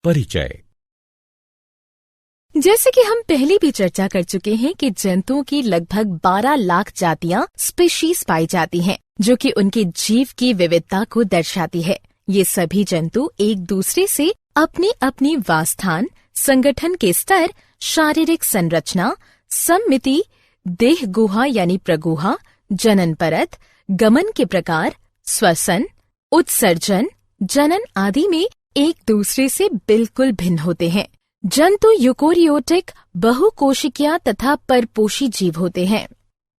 परिचय। जैसे कि हम पहले भी चर्चा कर चुके हैं कि जंतुओं की लगभग 12 लाख जातियां स्पीशीज पाई जाती हैं, जो कि उनके जीव की विविधता को दर्शाती है। ये सभी जंतु एक दूसरे से अपने अपने वासस्थान, संगठन के स्तर, शारीरिक संरचना, सम्मिति, देह गुहा यानी प्रगुहा, जनन परत, गमन के प्रकार, श्वसन, उत्सर्जन, जनन आदि में एक दूसरे से बिल्कुल भिन्न होते हैं। जंतु यूकोरियोटिक, बहुकोशिकीय तथा परपोषी जीव होते हैं।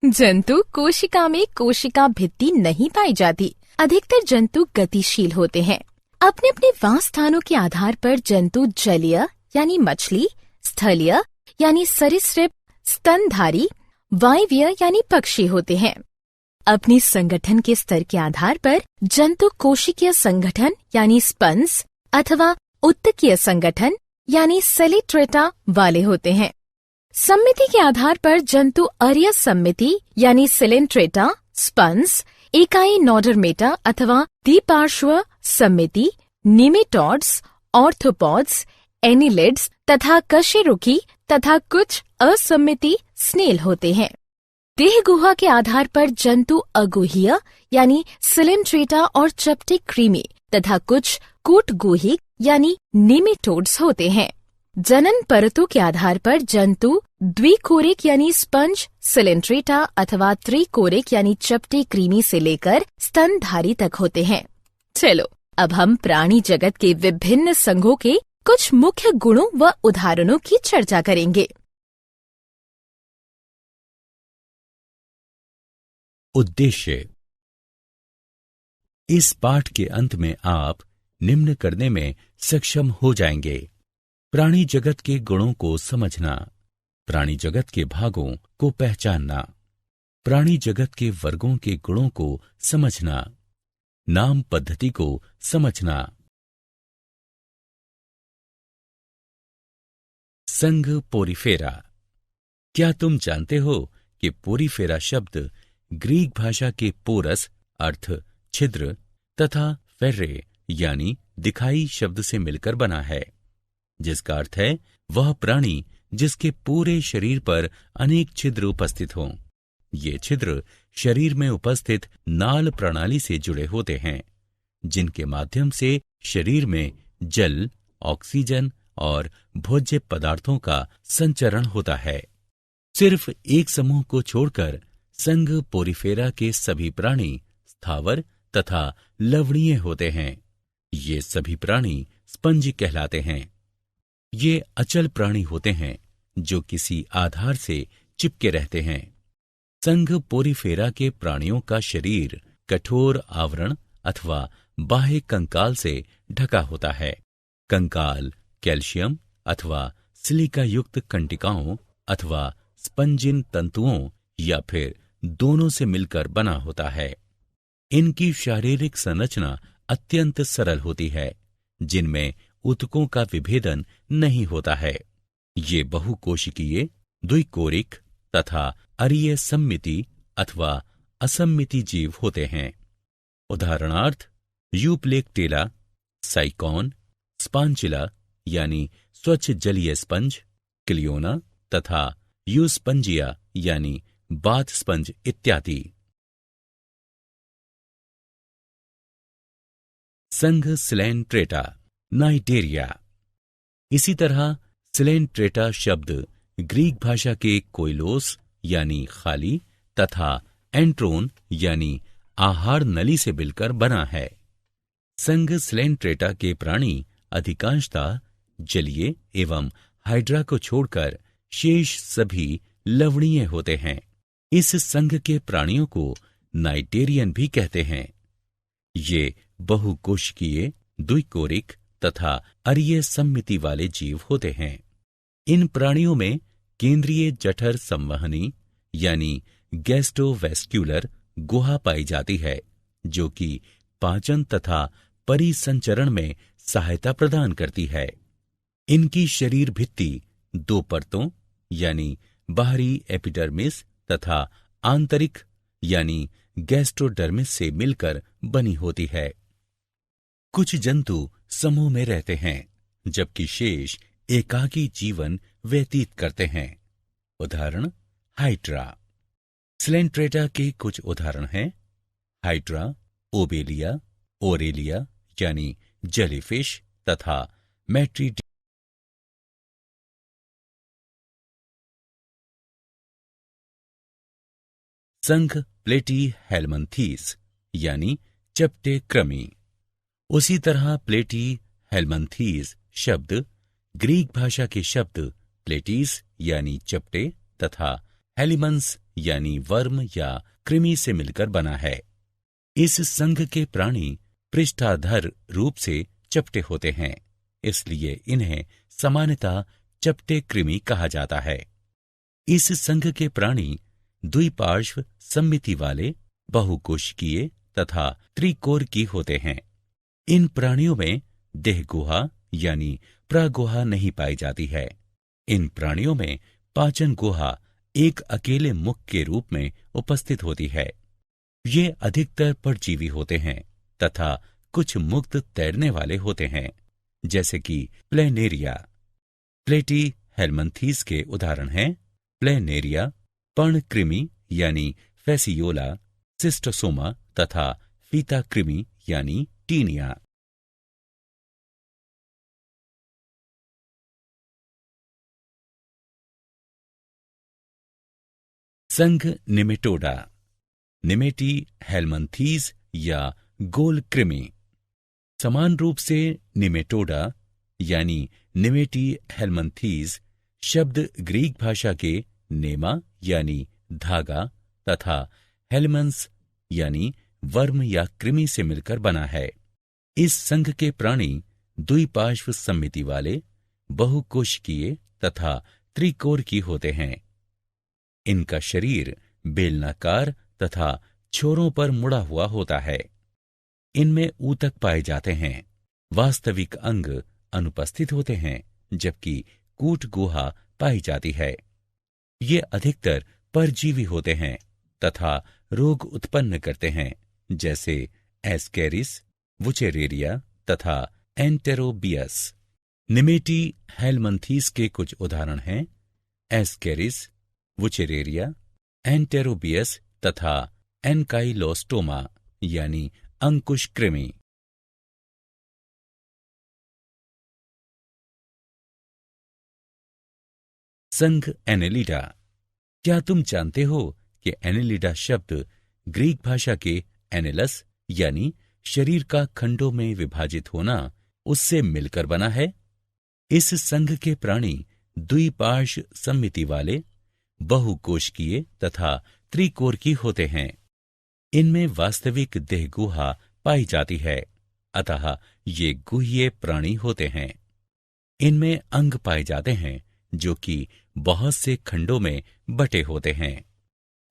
जंतु कोशिका में कोशिका भित्ति नहीं पाई जाती। अधिकतर जंतु गतिशील होते हैं। अपने अपने वासस्थानों के आधार पर जंतु जलीय यानी मछली, स्थलीय यानी सरीसृप, स्तनधारी, वायवीय यानी पक्षी होते हैं। अपनी संगठन के स्तर के आधार पर जंतु कोशिकीय संगठन यानी स्पंज अथवा उत्तकीय संगठन यानी सेलिट्रेटा वाले होते हैं। सम्मिति के आधार पर जंतु अरिय सम्मिति यानी सिलेंट्रेटा, स्पंज, इकाई नोडरमेटा अथवा द्विपार्श्व सम्मिति, निमेटोड्स, ऑर्थोपॉड्स, एनिलिड्स तथा कशेरुकी तथा कुछ असम्मिति स्नेल होते हैं। देह गुहा के आधार पर जंतु अगुहीय यानी सिलेंट्रेटा और चपटे क्रीमी तथा कुछ कूटगुहिक यानी निमेटोड्स होते हैं। जनन परतों के आधार पर जंतु द्विकोरिक यानी स्पंज, सिलेंट्रेटा अथवा त्रिकोरिक यानी चपटे क्रीमी से लेकर स्तनधारी तक होते हैं। चलो अब हम प्राणी जगत के विभिन्न संघों के कुछ मुख्य गुणों व उदाहरणों की चर्चा करेंगे। उद्देश्य। इस पाठ के अंत में आप निम्न करने में सक्षम हो जाएंगे: प्राणी जगत के गुणों को समझना, प्राणी जगत के भागों को पहचानना, प्राणी जगत के वर्गों के गुणों को समझना, नाम पद्धति को समझना। संघ पोरीफेरा। क्या तुम जानते हो कि पोरीफेरा शब्द ग्रीक भाषा के पोरस अर्थ छिद्र तथा फेर्रे यानी दिखाई शब्द से मिलकर बना है, जिसका अर्थ है वह प्राणी जिसके पूरे शरीर पर अनेक छिद्र उपस्थित हों। ये छिद्र शरीर में उपस्थित नाल प्रणाली से जुड़े होते हैं, जिनके माध्यम से शरीर में जल, ऑक्सीजन और भोज्य पदार्थों का संचरण होता है। सिर्फ एक समूह को छोड़कर संघ पोरीफेरा के सभी प्राणी स्थावर तथा लवणीय होते हैं। ये सभी प्राणी स्पंज कहलाते हैं। ये अचल प्राणी होते हैं जो किसी आधार से चिपके रहते हैं। संघ पोरीफेरा के प्राणियों का शरीर कठोर आवरण अथवा बाह्य कंकाल से ढका होता है। कंकाल कैल्शियम अथवा सिलिका युक्त कंटिकाओं अथवा स्पंजिन तंतुओं या फिर दोनों से मिलकर बना होता है। इनकी शारीरिक संरचना अत्यंत सरल होती है, जिनमें ऊतकों का विभेदन नहीं होता है। ये बहुकोशिकीय, द्विकोरिक तथा अरीय सम्मिति अथवा असम्मिति जीव होते हैं। उदाहरणार्थ यूप्लेक्टेला, साइकॉन, स्पांचिला यानी स्वच्छ जलीय स्पंज, क्लियोना तथा यूस्पंजिया यानी बाथ स्पंज इत्यादि। संघ सिलेंट्रेटा, नाइटेरिया। इसी तरह सिलेंट्रेटा शब्द ग्रीक भाषा के कोइलोस यानी खाली तथा एंट्रोन यानी आहार नली से मिलकर बना है। संघ सिलेंट्रेटा के प्राणी अधिकांशतः जलीय एवं हाइड्रा को छोड़कर शेष सभी लवणीय होते हैं। इस संघ के प्राणियों को नाइटेरियन भी कहते हैं। ये बहुकोशिकीय, द्विकोरिक तथा अरीय सम्मिति वाले जीव होते हैं। इन प्राणियों में केंद्रीय जठर संवहनी यानी गैस्ट्रोवेस्क्युलर गुहा पाई जाती है, जो कि पाचन तथा परिसंचरण में सहायता प्रदान करती है। इनकी शरीर भित्ति दो परतों यानी बाहरी एपिडर्मिस तथा आंतरिक यानी गैस्ट्रोडर्मिस से मिलकर बनी होती है। कुछ जंतु समूह में रहते हैं, जबकि शेष एकाकी जीवन व्यतीत करते हैं। उदाहरण हाइड्रा। स्लेंट्रेटा के कुछ उदाहरण हैं हाइड्रा, ओबेलिया, ओरेलिया यानी जेलीफिश तथा मैट्रीडी। संघ प्लेटी हेलमंथीस यानी चपटे कृमि। उसी तरह प्लेटी हेलमंथीस शब्द ग्रीक भाषा के शब्द प्लेटीस यानी चपटे तथा हेलिमंस यानी वर्म या कृमि से मिलकर बना है। इस संघ के प्राणी पृष्ठाधर रूप से चपटे होते हैं, इसलिए इन्हें सामान्यतः चपटे कृमि कहा जाता है। इस संघ के प्राणी द्विपार्श्व सममिति वाले, बहुकोशिकीय तथा त्रिकोरकी होते हैं। इन प्राणियों में देहगुहा यानी प्रगुहा नहीं पाई जाती है। इन प्राणियों में पाचन गुहा एक अकेले मुख के रूप में उपस्थित होती है। ये अधिकतर परजीवी होते हैं तथा कुछ मुक्त तैरने वाले होते हैं, जैसे कि प्लेनेरिया। प्लेटी हेलमंथीस के उदाहरण हैं प्लेनेरिया, पर्णकृमि यानी फेसियोला, सिस्टोसोमा तथा फीता कृमि यानी टीनिया। संघ निमेटोडा, निमेटी हेलमंथीस या गोल कृमि। समान रूप से निमेटोडा यानी निमेटी हेलमंथीस शब्द ग्रीक भाषा के नेमा यानी धागा तथा हेलमंस यानी वर्म या कृमि से मिलकर बना है। इस संघ के प्राणी द्विपार्श्व सममिति वाले, बहुकोशिकीय तथा त्रिकोरकी होते हैं। इनका शरीर बेलनाकार तथा छोरों पर मुड़ा हुआ होता है। इनमें ऊतक पाए जाते हैं। वास्तविक अंग अनुपस्थित होते हैं, जबकि कूट गुहा पाई जाती है। ये अधिकतर परजीवी होते हैं तथा रोग उत्पन्न करते हैं, जैसे एस्केरिस, वुचेरेरिया तथा एंटेरोबियस। निमेटी हेलमंथीस के कुछ उदाहरण हैं एस्केरिस, वुचेरेरिया, एंटेरोबियस तथा एनकाइलोस्टोमा यानी अंकुश कृमि। संघ एनेलिडा। क्या तुम जानते हो कि एनेलिडा शब्द ग्रीक भाषा के एनेलस यानी शरीर का खंडों में विभाजित होना उससे मिलकर बना है? इस संघ के प्राणी द्विपार्श्व सममिति वाले, बहुकोशिकीय तथा त्रिकोरकी होते हैं। इनमें वास्तविक देहगुहा पाई जाती है, अतः ये गुह्य प्राणी होते हैं। इनमें अंग पाए जाते हैं जो कि बहुत से खंडों में बटे होते हैं।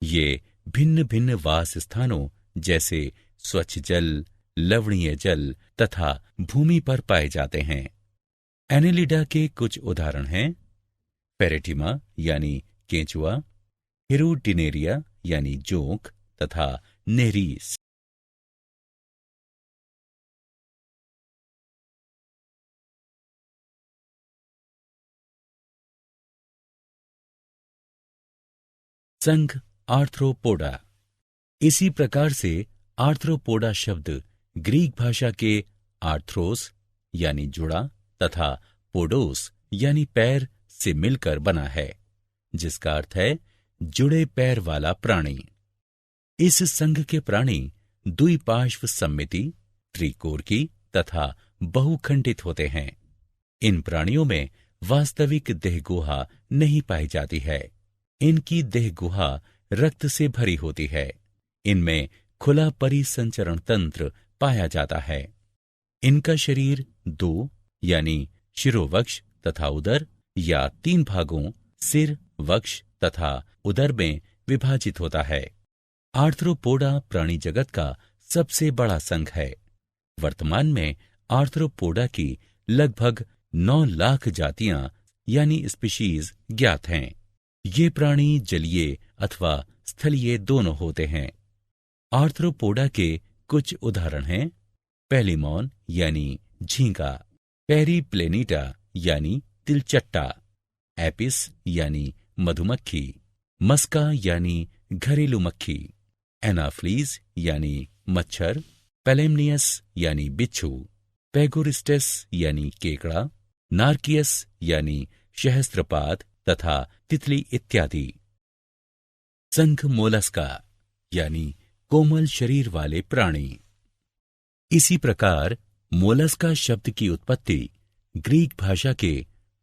ये भिन्न भिन्न वास स्थानों जैसे स्वच्छ जल, लवणीय जल तथा भूमि पर पाए जाते हैं। एनेलिडा के कुछ उदाहरण हैं पेरेटिमा यानी केंचुआ, हिरुडिनेरिया यानी जोंक तथा नेरीस। संघ आर्थ्रोपोडा। इसी प्रकार से आर्थ्रोपोडा शब्द ग्रीक भाषा के आर्थ्रोस यानी जुड़ा तथा पोडोस यानी पैर से मिलकर बना है, जिसका अर्थ है जुड़े पैर वाला प्राणी। इस संघ के प्राणी द्विपार्श्व सममिति, त्रिकोरकी तथा बहुखंडित होते हैं। इन प्राणियों में वास्तविक देहगुहा नहीं पाई जाती है। इनकी देहगुहा रक्त से भरी होती है। इनमें खुला परिसंचरण तंत्र पाया जाता है। इनका शरीर दो यानी शिरोवक्ष तथा उदर या तीन भागों सिर, वक्ष तथा उदर में विभाजित होता है। आर्थ्रोपोडा प्राणी जगत का सबसे बड़ा संघ है। वर्तमान में आर्थ्रोपोडा की लगभग 9 लाख जातियां यानी स्पीशीज ज्ञात हैं। ये प्राणी जलीय अथवा स्थलीय दोनों होते हैं। आर्थ्रोपोडा के कुछ उदाहरण हैं पेलिमॉन यानी झींगा, पेरीप्लेनिटा यानी तिलचट्टा, एपिस यानी मधुमक्खी, मस्का यानी घरेलू मक्खी, एनाफ्लीज यानी मच्छर, पेलेमनियस यानी बिच्छू, पेगोरिस्टेस यानी केकड़ा, नार्कियस यानी सहस्त्रपाद तथा तितली इत्यादि। संघ मोलस्का यानी कोमल शरीर वाले प्राणी। इसी प्रकार मोलस्का शब्द की उत्पत्ति ग्रीक भाषा के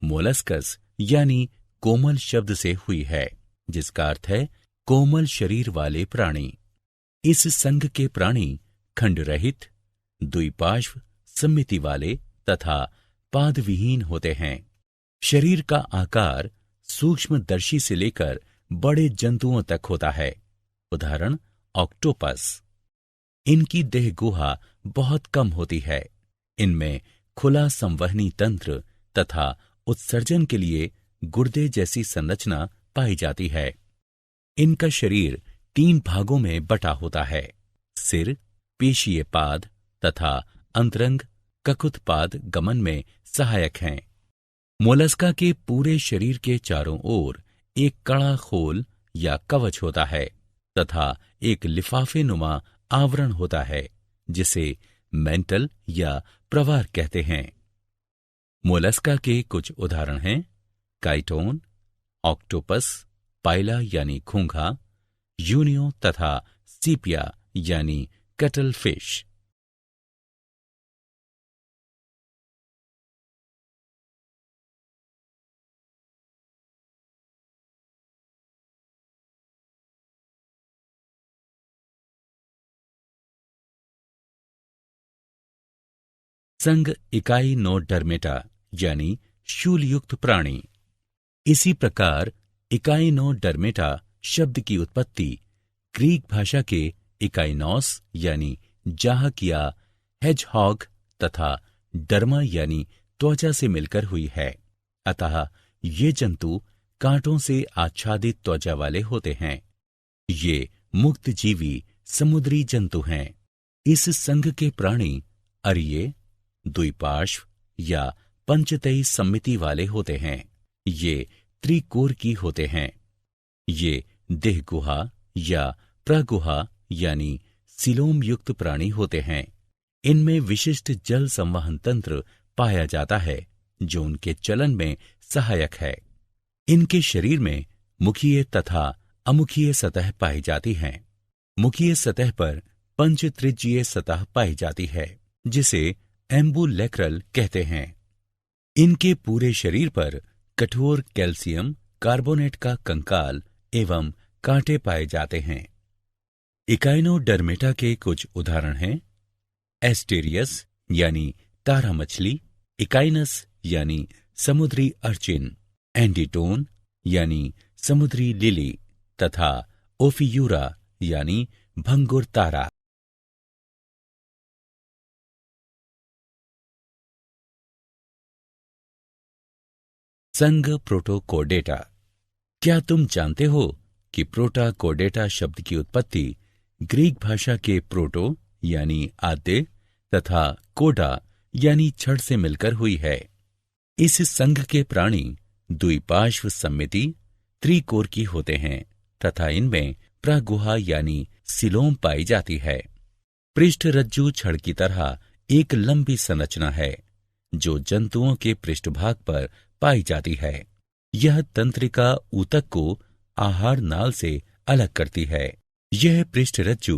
मोलस्कस यानी कोमल शब्द से हुई है, जिसका अर्थ है कोमल शरीर वाले प्राणी। इस संघ के प्राणी खंड रहित, द्विपार्श्व सममिति वाले तथा पादविहीन होते हैं। शरीर का आकार सूक्ष्मदर्शी से लेकर बड़े जंतुओं तक होता है, उदाहरण ऑक्टोपस। इनकी देह गुहा बहुत कम होती है। इनमें खुला संवहनी तंत्र तथा उत्सर्जन के लिए गुर्दे जैसी संरचना पाई जाती है। इनका शरीर 3 भागों में बटा होता है, सिर, पेशीय पाद तथा अंतरंग ककुत्पाद गमन में सहायक हैं। मोलस्का के पूरे शरीर के चारों ओर एक कड़ा खोल या कवच होता है तथा एक लिफाफे नुमा आवरण होता है, जिसे मेंटल या प्रवार कहते हैं। मोलस्का के कुछ उदाहरण हैं काइटोन, ऑक्टोपस, पाइला यानी घोंघा, यूनियो तथा सीपिया यानी कटल फिश। संघ इकाइनोडर्मेटा यानी शूलयुक्त प्राणी। इसी प्रकार इकाइनोडर्मेटा शब्द की उत्पत्ति ग्रीक भाषा के इकाइनोस यानी जाहक या हेजहॉग तथा डर्मा यानी त्वचा से मिलकर हुई है। अतः ये जंतु कांटों से आच्छादित त्वचा वाले होते हैं। ये मुक्त जीवी समुद्री जंतु हैं। इस संघ के प्राणी अरिये, द्विपार्श्व या पंचतई सम्मिति वाले होते हैं। ये त्रिकोर की होते हैं। ये देह गुहा या प्रगुहा यानी सिलोम युक्त प्राणी होते हैं। इनमें विशिष्ट जल संवहन तंत्र पाया जाता है, जो उनके चलन में सहायक है। इनके शरीर में मुखीय तथा अमुखीय सतह पाई जाती हैं। मुखीय सतह पर पंचत्रिज्यीय सतह पाई जाती है, जिसे एम्बुलेक्रल कहते हैं। इनके पूरे शरीर पर कठोर कैल्शियम कार्बोनेट का कंकाल एवं कांटे पाए जाते हैं। इकाइनोडर्मेटा के कुछ उदाहरण हैं एस्टेरियस यानी तारा मछली, इकाइनस यानी समुद्री अर्चिन, एंडीटोन यानी समुद्री लिली तथा ओफियूरा यानी भंगुर तारा। संघ प्रोटोकोडेटा। क्या तुम जानते हो कि प्रोटाकोडेटा शब्द की उत्पत्ति ग्रीक भाषा के प्रोटो यानी आद्य तथा कोडा यानी छड़ से मिलकर हुई है। इस संघ के प्राणी द्विपार्श्व सम्मिति त्रिकोर की होते हैं तथा इनमें प्रगुहा यानी सिलोम पाई जाती है। पृष्ठरज्जु छड़ की तरह एक लंबी संरचना है, जो जंतुओं के पृष्ठभाग पर पाई जाती है। यह तंत्रिका ऊतक को आहार नाल से अलग करती है। यह पृष्ठरज्जु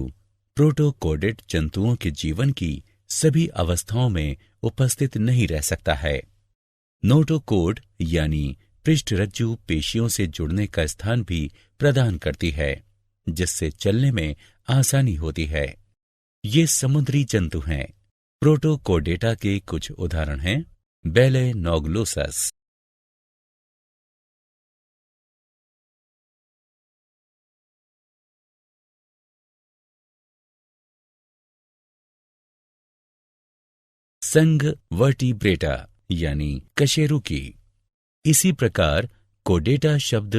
प्रोटोकोडेट जंतुओं के जीवन की सभी अवस्थाओं में उपस्थित नहीं रह सकता है। नोटोकोड यानी पृष्ठरज्जु पेशियों से जुड़ने का स्थान भी प्रदान करती है, जिससे चलने में आसानी होती है। ये समुद्री जंतु हैं। प्रोटोकोडेटा के कुछ उदाहरण हैं बेलेनोग्लोसस, संघ वर्टिब्रेटा यानी कशेरुकी। इसी प्रकार कोडेटा शब्द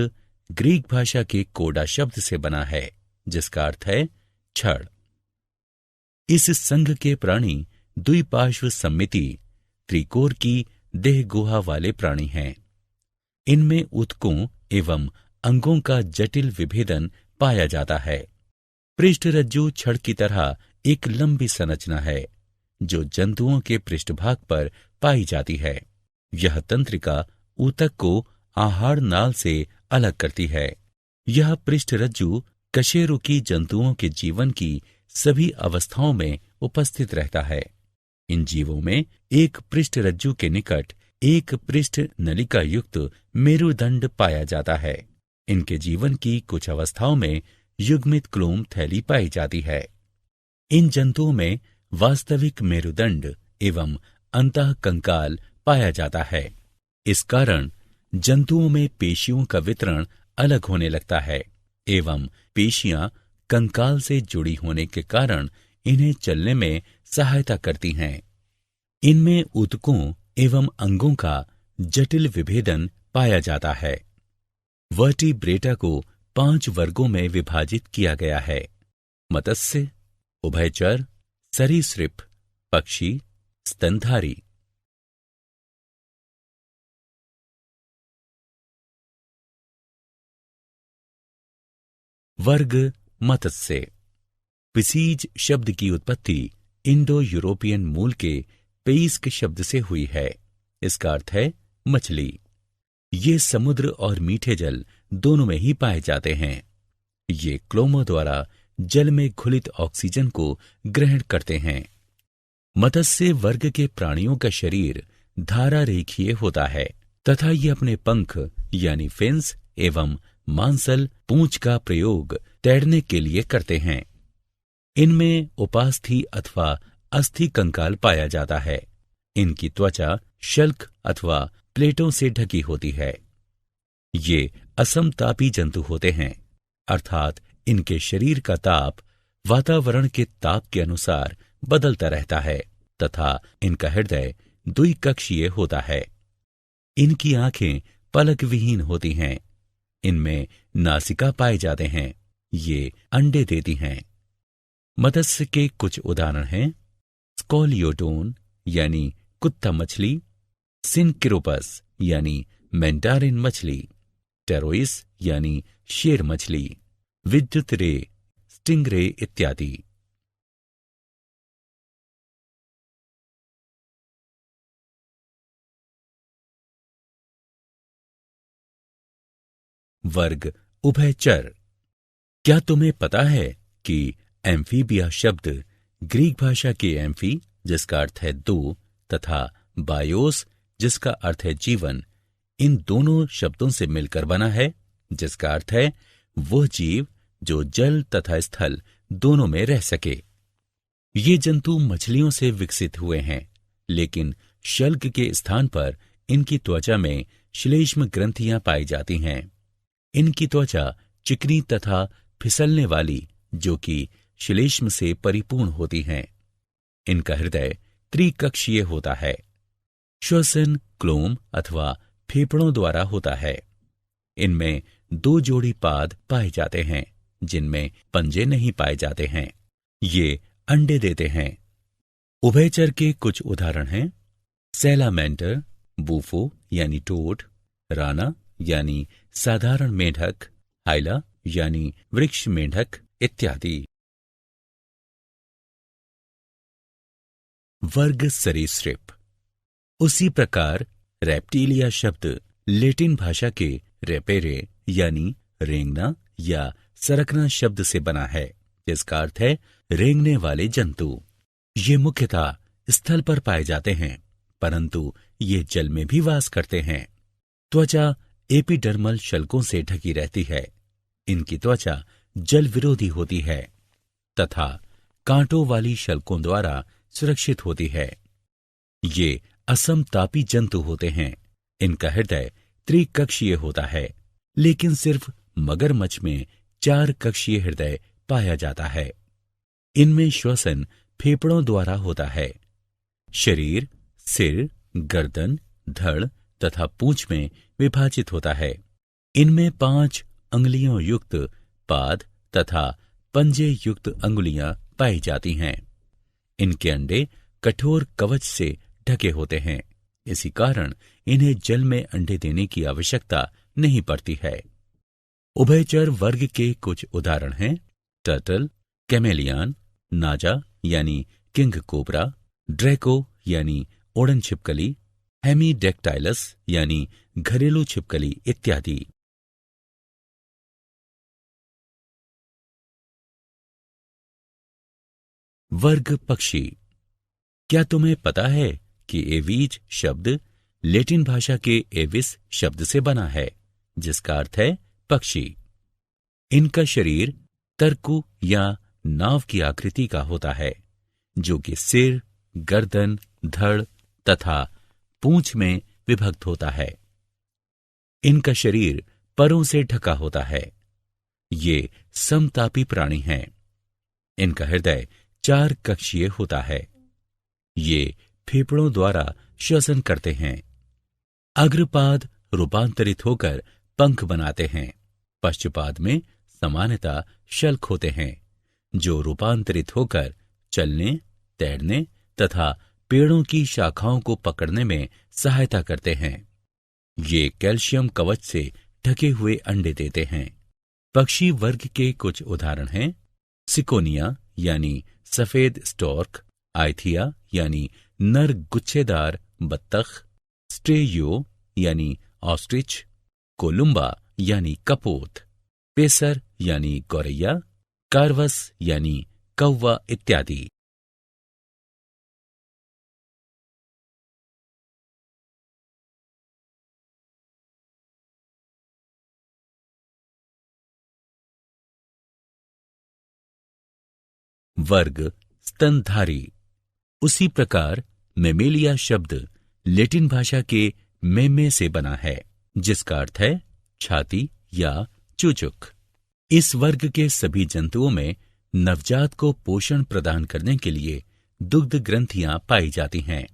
ग्रीक भाषा के कोडा शब्द से बना है, जिसका अर्थ है छड़। इस संघ के प्राणी द्विपार्श्व सम्मिति त्रिकोर की देह गुहा वाले प्राणी हैं। इनमें ऊतकों एवं अंगों का जटिल विभेदन पाया जाता है। पृष्ठरज्जु छड़ की तरह एक लंबी संरचना है जो जंतुओं के पृष्ठभाग पर पाई जाती है। यह तंत्रिका ऊतक को आहार नाल से अलग करती है। यह पृष्ठरज्जु कशेरुकी जंतुओं के जीवन की सभी अवस्थाओं में उपस्थित रहता है। इन जीवों में एक पृष्ठरज्जु के निकट एक पृष्ठ नलिका युक्त मेरुदंड पाया जाता है। इनके जीवन की कुछ अवस्थाओं में युग्मित क्लोम थैली पाई जाती है। इन जंतुओं में वास्तविक मेरुदंड एवं अंतः कंकाल पाया जाता है। इस कारण जंतुओं में पेशियों का वितरण अलग होने लगता है एवं पेशियां कंकाल से जुड़ी होने के कारण इन्हें चलने में सहायता करती हैं। इनमें ऊतकों एवं अंगों का जटिल विभेदन पाया जाता है। वर्टिब्रेटा को 5 वर्गों में विभाजित किया गया है: मत्स्य, उभयचर, सरीसृप, पक्षी, स्तनधारी। वर्ग मत्स्य। पिसीज शब्द की उत्पत्ति इंडो यूरोपियन मूल के पेइस्क शब्द से हुई है। इसका अर्थ है मछली। ये समुद्र और मीठे जल दोनों में ही पाए जाते हैं। ये क्लोमों द्वारा जल में घुलित ऑक्सीजन को ग्रहण करते हैं। मत्स्य वर्ग के प्राणियों का शरीर धारा रेखीय होता है तथा ये अपने पंख यानी फिन्स एवं मांसल पूंछ का प्रयोग तैरने के लिए करते हैं। इनमें उपास्थि अथवा अस्थि कंकाल पाया जाता है। इनकी त्वचा शल्क अथवा प्लेटों से ढकी होती है। ये असमतापी जंतु होते हैं, अर्थात इनके शरीर का ताप वातावरण के ताप के अनुसार बदलता रहता है तथा इनका हृदय द्विकक्षीय होता है। इनकी आंखें पलक विहीन होती हैं। इनमें नासिका पाए जाते हैं। ये अंडे देती हैं। मत्स्य के कुछ उदाहरण हैं: स्कोलियोटोन यानी कुत्ता मछली, सिनकिरोपस यानी मैंडारिन मछली, टेरोइस यानी शेर मछली, विद्युत रे, स्टिंगरे इत्यादि। वर्ग उभयचर। क्या तुम्हें पता है कि एम्फीबिया शब्द ग्रीक भाषा के एम्फी जिसका अर्थ है दो तथा बायोस जिसका अर्थ है जीवन, इन दोनों शब्दों से मिलकर बना है, जिसका अर्थ है वह जीव जो जल तथा स्थल दोनों में रह सके। ये जंतु मछलियों से विकसित हुए हैं, लेकिन शल्क के स्थान पर इनकी त्वचा में श्लेष्म ग्रंथियां पाई जाती हैं। इनकी त्वचा चिकनी तथा फिसलने वाली जो कि श्लेष्म से परिपूर्ण होती हैं। इनका हृदय त्रिकक्षीय होता है। श्वसन क्लोम अथवा फेफड़ों द्वारा होता है। इनमें 2 जोड़ी पाद पाए जाते हैं जिनमें पंजे नहीं पाए जाते हैं। ये अंडे देते हैं। उभयचर के कुछ उदाहरण हैं: सैलामेंटर, बूफो यानी टोड, राना यानी साधारण मेंढक, हाइला यानी वृक्ष मेंढक इत्यादि। वर्ग सरीसृप। उसी प्रकार रेप्टिलिया शब्द लैटिन भाषा के रेपेरे यानी रेंगना या सरकना शब्द से बना है, जिसका अर्थ है रेंगने वाले जंतु। ये मुख्यतः स्थल पर पाए जाते हैं, परंतु ये जल में भी वास करते हैं। त्वचा एपिडर्मल शल्कों से ढकी रहती है। इनकी त्वचा जल विरोधी होती है तथा कांटों वाली शल्कों द्वारा सुरक्षित होती है। ये असमतापी जंतु होते हैं। इनका हृदय त्रिकक्षीय होता है, लेकिन सिर्फ मगरमच्छ में 4 कक्षीय हृदय पाया जाता है। इनमें श्वसन फेफड़ों द्वारा होता है। शरीर सिर, गर्दन, धड़ तथा पूंछ में विभाजित होता है। इनमें 5 अंगुलियों युक्त पाद तथा पंजे युक्त अंगुलियां पाई जाती हैं। इनके अंडे कठोर कवच से ढके होते हैं। इसी कारण इन्हें जल में अंडे देने की आवश्यकता नहीं पड़ती है। उभयचर वर्ग के कुछ उदाहरण हैं टर्टल, कैमेलियन, नाजा यानी किंग कोबरा, ड्रैको यानी ओडन छिपकली, हेमीडेक्टाइलस यानी घरेलू छिपकली इत्यादि। वर्ग पक्षी। क्या तुम्हें पता है कि एवीज शब्द लैटिन भाषा के एविस शब्द से बना है, जिसका अर्थ है पक्षी। इनका शरीर तरकु या नाव की आकृति का होता है, जो कि सिर, गर्दन, धड़ तथा पूंछ में विभक्त होता है। इनका शरीर परों से ढका होता है। ये समतापी प्राणी हैं। इनका हृदय 4 कक्षीय होता है। ये फेफड़ों द्वारा श्वसन करते हैं। अग्रपाद रूपांतरित होकर पंख बनाते हैं। पश्चपाद में सामान्यतः शल्क होते हैं, जो रूपांतरित होकर चलने, तैरने तथा पेड़ों की शाखाओं को पकड़ने में सहायता करते हैं। ये कैल्शियम कवच से ढके हुए अंडे देते हैं। पक्षी वर्ग के कुछ उदाहरण हैं सिकोनिया यानी सफेद स्टॉर्क, आइथिया यानी नर गुच्छेदार बत्तख, स्ट्रेयो यानी ऑस्ट्रिच, कोलुम्बा यानी कपोत, पेसर यानी गौरैया, कार्वस यानी कौवा इत्यादि। वर्ग स्तनधारी। उसी प्रकार मेमेलिया शब्द लैटिन भाषा के मेमे से बना है, जिसका अर्थ है छाती या चूचुक। इस वर्ग के सभी जंतुओं में नवजात को पोषण प्रदान करने के लिए दुग्ध ग्रंथियां पाई जाती हैं।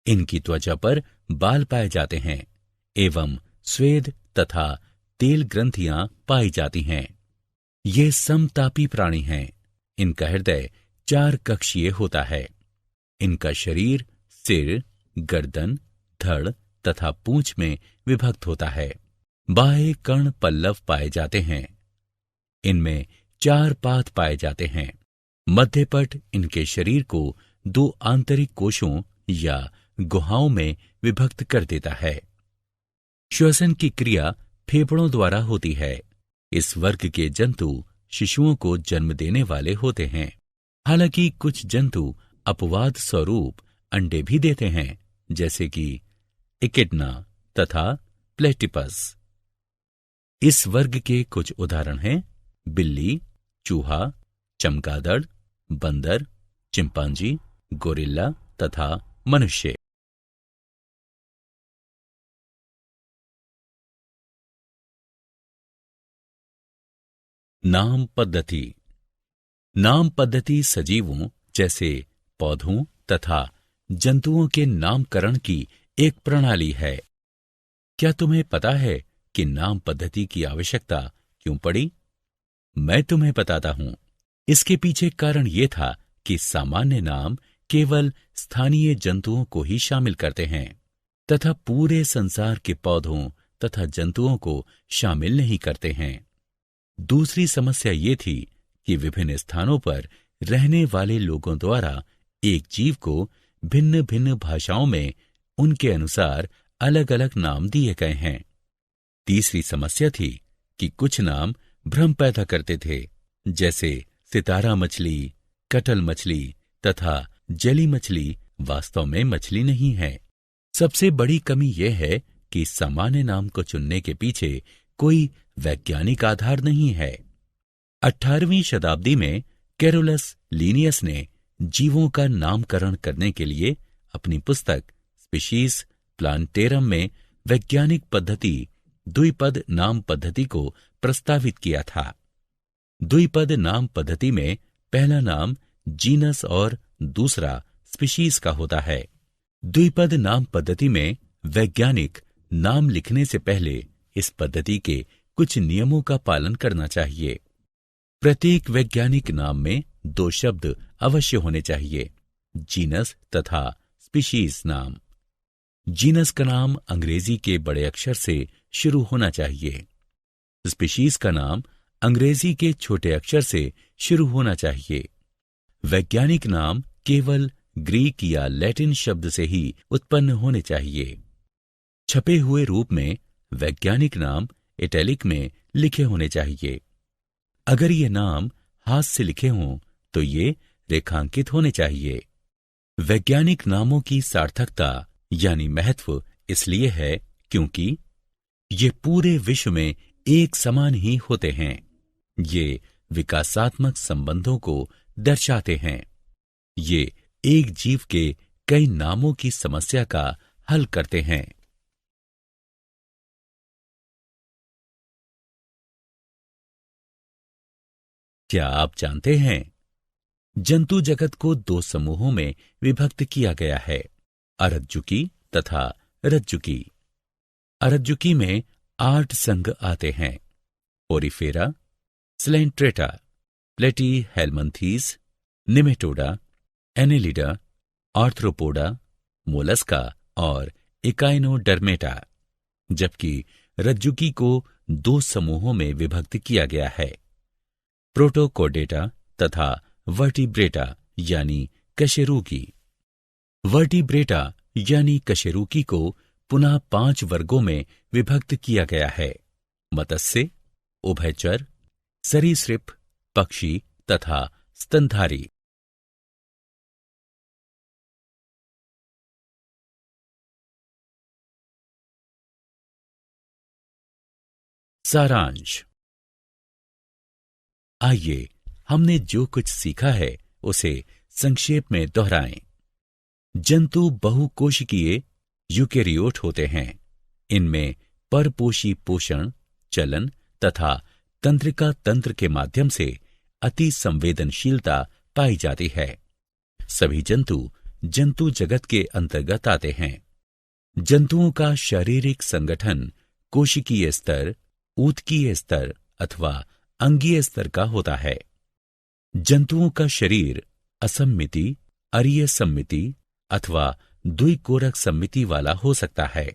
इनकी त्वचा पर बाल पाए जाते हैं एवं स्वेद तथा तेल ग्रंथियां पाई जाती हैं। ये समतापी प्राणी हैं। इनका हृदय 4 कक्षीय होता है। इनका शरीर सिर, गर्दन, धड़ तथा पूंछ में विभक्त होता है। बाह्य कर्ण पल्लव पाए जाते हैं। इनमें 4 पाद पाए जाते हैं। मध्यपट इनके शरीर को 2 आंतरिक कोशों या गुहाओं में विभक्त कर देता है। श्वसन की क्रिया फेफड़ों द्वारा होती है। इस वर्ग के जंतु शिशुओं को जन्म देने वाले होते हैं। हालांकि कुछ जंतु अपवाद स्वरूप अंडे भी देते हैं, जैसे कि इकिडना तथा प्लेटिपस। इस वर्ग के कुछ उदाहरण हैं बिल्ली, चूहा, चमगादड़, बंदर, चिंपांजी, गोरिल्ला तथा मनुष्य। नाम पद्धति। नाम पद्धति सजीवों जैसे पौधों तथा जंतुओं के नामकरण की एक प्रणाली है। क्या तुम्हें पता है कि नाम पद्धति की आवश्यकता क्यों पड़ी? मैं तुम्हें बताता हूं। इसके पीछे कारण यह था कि सामान्य नाम केवल स्थानीय जंतुओं को ही शामिल करते हैं तथा पूरे संसार के पौधों तथा जंतुओं को शामिल नहीं करते हैं। दूसरी समस्या ये थी कि विभिन्न स्थानों पर रहने वाले लोगों द्वारा एक जीव को भिन्न भिन्न भाषाओं में उनके अनुसार अलग अलग नाम दिए गए हैं। तीसरी समस्या थी कि कुछ नाम भ्रम पैदा करते थे, जैसे सितारा मछली, कटल मछली तथा जली मछली वास्तव में मछली नहीं है। सबसे बड़ी कमी यह है कि सामान्य नाम को चुनने के पीछे कोई वैज्ञानिक आधार नहीं है। 18वीं शताब्दी में कैरोलस लीनियस ने जीवों का नामकरण करने के लिए अपनी पुस्तक स्पीशीज प्लांटेरम में वैज्ञानिक पद्धति द्विपद नाम पद्धति को प्रस्तावित किया था। द्विपद नाम पद्धति में पहला नाम जीनस और दूसरा स्पीशीज का होता है। द्विपद नाम पद्धति में वैज्ञानिक नाम लिखने से पहले इस पद्धति के कुछ नियमों का पालन करना चाहिए। प्रत्येक वैज्ञानिक नाम में 2 शब्द अवश्य होने चाहिए, जीनस तथा स्पीशीज नाम। जीनस का नाम अंग्रेजी के बड़े अक्षर से शुरू होना चाहिए। स्पीशीज का नाम अंग्रेजी के छोटे अक्षर से शुरू होना चाहिए। वैज्ञानिक नाम केवल ग्रीक या लैटिन शब्द से ही उत्पन्न होने चाहिए। छपे हुए रूप में वैज्ञानिक नाम इटैलिक में लिखे होने चाहिए। अगर ये नाम हाथ से लिखे हों तो ये रेखांकित होने चाहिए। वैज्ञानिक नामों की सार्थकता यानी महत्व इसलिए है क्योंकि ये पूरे विश्व में एक समान ही होते हैं। ये विकासात्मक संबंधों को दर्शाते हैं। ये एक जीव के कई नामों की समस्या का हल करते हैं। क्या आप जानते हैं जंतु जगत को दो समूहों में विभक्त किया गया है, अरज्जुकी तथा रज्जुकी। अरज्जुकी में 8 संघ आते हैं, Porifera, Coelenterata, Platyhelminthes, Nematoda, Annelida, Arthropoda, Mollusca और इकाइनोडर्मेटा। जबकि रज्जुकी को 2 समूहों में विभक्त किया गया है, प्रोटोकोडेटा तथा वर्टिब्रेटा यानी कशेरुकी। वर्टिब्रेटा यानी कशेरुकी को पुनः 5 वर्गों में विभक्त किया गया है, मत्स्य, उभयचर, सरीसृप, पक्षी तथा स्तनधारी। सारांश। आइए हमने जो कुछ सीखा है उसे संक्षेप में दोहराएं। जंतु बहुकोशिकीय यूकेरियोट होते हैं। इनमें परपोषी पोषण, चलन तथा तंत्रिका तंत्र के माध्यम से अति संवेदनशीलता पाई जाती है। सभी जंतु जंतु जगत के अंतर्गत आते हैं। जंतुओं का शारीरिक संगठन कोशिकीय स्तर, ऊतकीय स्तर अथवा अंगीय स्तर का होता है। जंतुओं का शरीर असममिति, अरीय सममिति अथवा द्विकोरक सममिति वाला हो सकता है।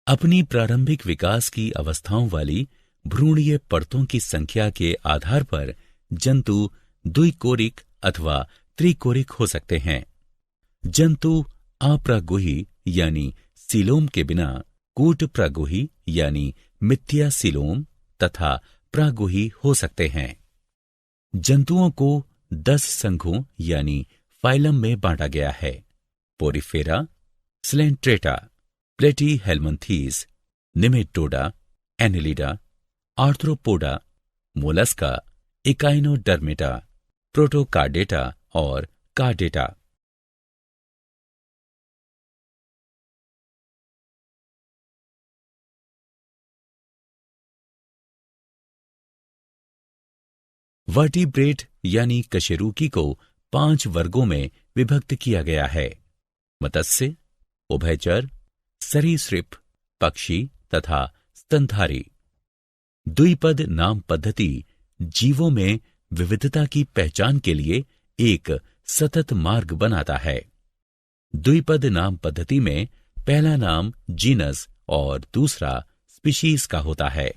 अपनी प्रारंभिक विकास की अवस्थाओं वाली भ्रूणीय परतों की संख्या के आधार पर जंतु द्विकोरिक अथवा त्रिकोरिक हो सकते हैं। जंतु अप्रागुही यानी सीलोम के बिना कूटप्रागुही यानी मिथ्या सीलोम तथा प्रागुही हो सकते हैं। जंतुओं को 10 संघों यानी फाइलम में बांटा गया है, Porifera, Coelenterata, Platyhelminthes, Nematoda, Annelida, Arthropoda, Mollusca, Echinodermata, Protochordata और कार्डेटा। वर्टिब्रेट यानी कशेरुकी को 5 वर्गों में विभक्त किया गया है, मत्स्य, उभयचर, सरीसृप, पक्षी तथा स्तनधारी। द्विपद नाम पद्धति जीवों में विविधता की पहचान के लिए एक सतत मार्ग बनाता है। द्विपद नाम पद्धति में पहला नाम जीनस और दूसरा स्पीशीज का होता है।